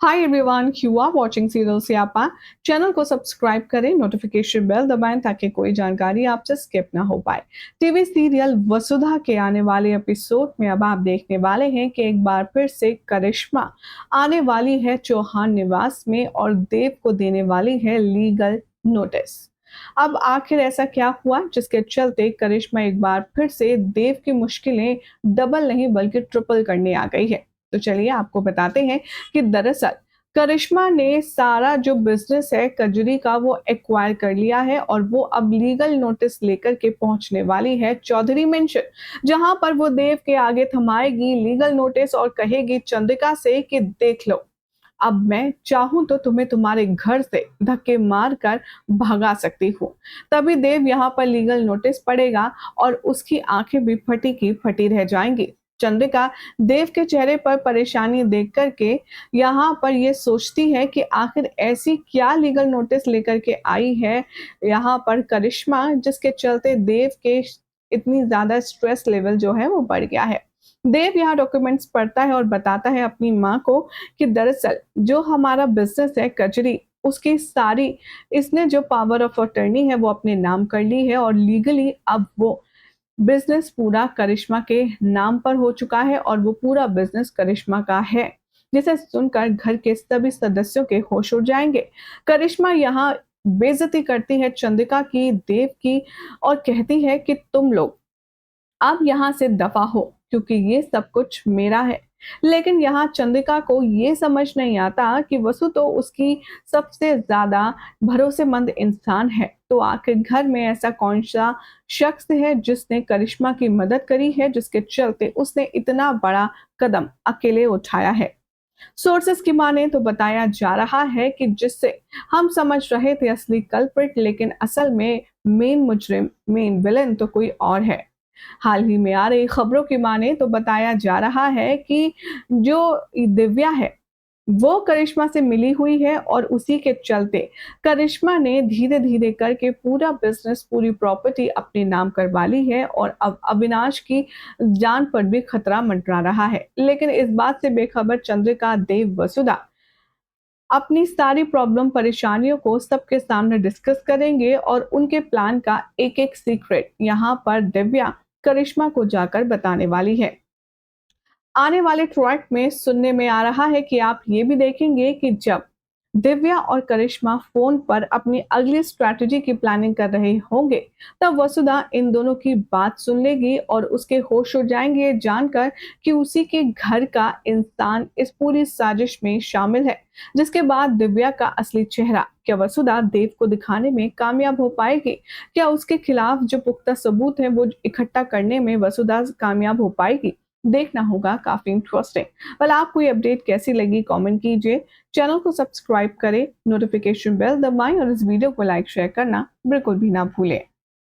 Hi everyone, you are watching serial Siyapa. Channel को subscribe करें, notification bell दबाएं ताकि कोई जानकारी आपसे स्किप ना हो पाए। टीवी सीरियल वसुधा के आने वाले एपिसोड में अब आप देखने वाले हैं कि एक बार फिर से करिश्मा आने वाली है चौहान निवास में और देव को देने वाली है लीगल नोटिस। अब आखिर ऐसा क्या हुआ जिसके चलते करिश्मा एक बार फिर से देव की मुश्किलें डबल नहीं बल्कि ट्रिपल करने आ गई है। तो चलिए आपको बताते हैं कि दरअसल करिश्मा ने सारा जो बिजनेस है कजरी का वो एक्वायर कर लिया है और वो अब लीगल नोटिस लेकर के पहुंचने वाली है चौधरी मेंशन, जहां पर वो देव के आगे थमाएगी लीगल नोटिस और कहेगी चंद्रिका से कि देख लो, अब मैं चाहूं तो तुम्हें तुम्हारे घर से धक्के मार कर भगा सकती हूँ। तभी देव यहाँ पर लीगल नोटिस पड़ेगा और उसकी आंखें भी फटी की फटी रह जाएंगी। चंद्रिका देव के चेहरे पर परेशानी देख करके यहाँ पर ये सोचती है कि आखिर ऐसी क्या लीगल नोटिस लेकर के आई है यहाँ पर करिश्मा, जिसके चलते देव के इतनी ज्यादा स्ट्रेस लेवल जो है वो बढ़ गया है। देव यहाँ डॉक्यूमेंट्स पढ़ता है और बताता है अपनी माँ को कि दरअसल जो हमारा बिजनेस है कचरी, उसकी सारी इसने जो पावर ऑफ अटर्नी है वो अपने नाम कर ली है और लीगली अब वो बिजनेस पूरा करिश्मा के नाम पर हो चुका है और वो पूरा बिजनेस करिश्मा का है, जिसे सुनकर घर के सभी सदस्यों के होश उड़ जाएंगे। करिश्मा यहाँ बेइज्जती करती है चंद्रिका की, देव की, और कहती है कि तुम लोग अब यहाँ से दफा हो क्योंकि ये सब कुछ मेरा है। लेकिन यहाँ चंद्रिका को ये समझ नहीं आता कि वसु तो उसकी सबसे ज्यादा भरोसेमंद इंसान है, तो आखिर घर में ऐसा कौन सा शख्स है जिसने करिश्मा की मदद करी है, जिसके चलते उसने इतना बड़ा कदम अकेले उठाया है। सोर्सेस की माने तो बताया जा रहा है कि जिससे हम समझ रहे थे असली कल्प्रिट, लेकिन असल में मेन मुजरिम, मेन विलन तो कोई और है। हाल ही में आ रही खबरों की माने तो बताया जा रहा है कि जो दिव्या है वो करिश्मा से मिली हुई है और उसी के चलते करिश्मा ने धीरे धीरे करके पूरा बिजनेस, पूरी प्रॉपर्टी अपने नाम करवा ली है और अब अविनाश की जान पर भी खतरा मंडरा रहा है। लेकिन इस बात से बेखबर चंद्रिका, देव, वसुधा अपनी सारी प्रॉब्लम परेशानियों को सबके सामने डिस्कस करेंगे और उनके प्लान का एक एक सीक्रेट यहाँ पर दिव्या करिश्मा को जाकर बताने वाली है। आने वाले ट्रैक में सुनने में आ रहा है कि आप ये भी देखेंगे कि जब दिव्या और करिश्मा फोन पर अपनी अगली स्ट्रैटेजी की प्लानिंग कर रहे होंगे, तब वसुधा इन दोनों की बात सुन लेगी और उसके होश उड़ जाएंगे ये जानकर कि उसी के घर का इंसान इस पूरी साजिश में शामिल है। जिसके बाद दिव्या का असली चेहरा क्या वसुधा देव को दिखाने में कामयाब हो पाएगी? क्या उसके खिलाफ जो पुख्ता सबूत है वो इकट्ठा करने में वसुधा कामयाब हो पाएगी? देखना होगा, काफी इंटरेस्टिंग। वेल, आपको ये अपडेट कैसी लगी कमेंट कीजिए। चैनल को सब्सक्राइब करें, नोटिफिकेशन बेल दबाएं और इस वीडियो को लाइक शेयर करना बिल्कुल भी ना भूलें।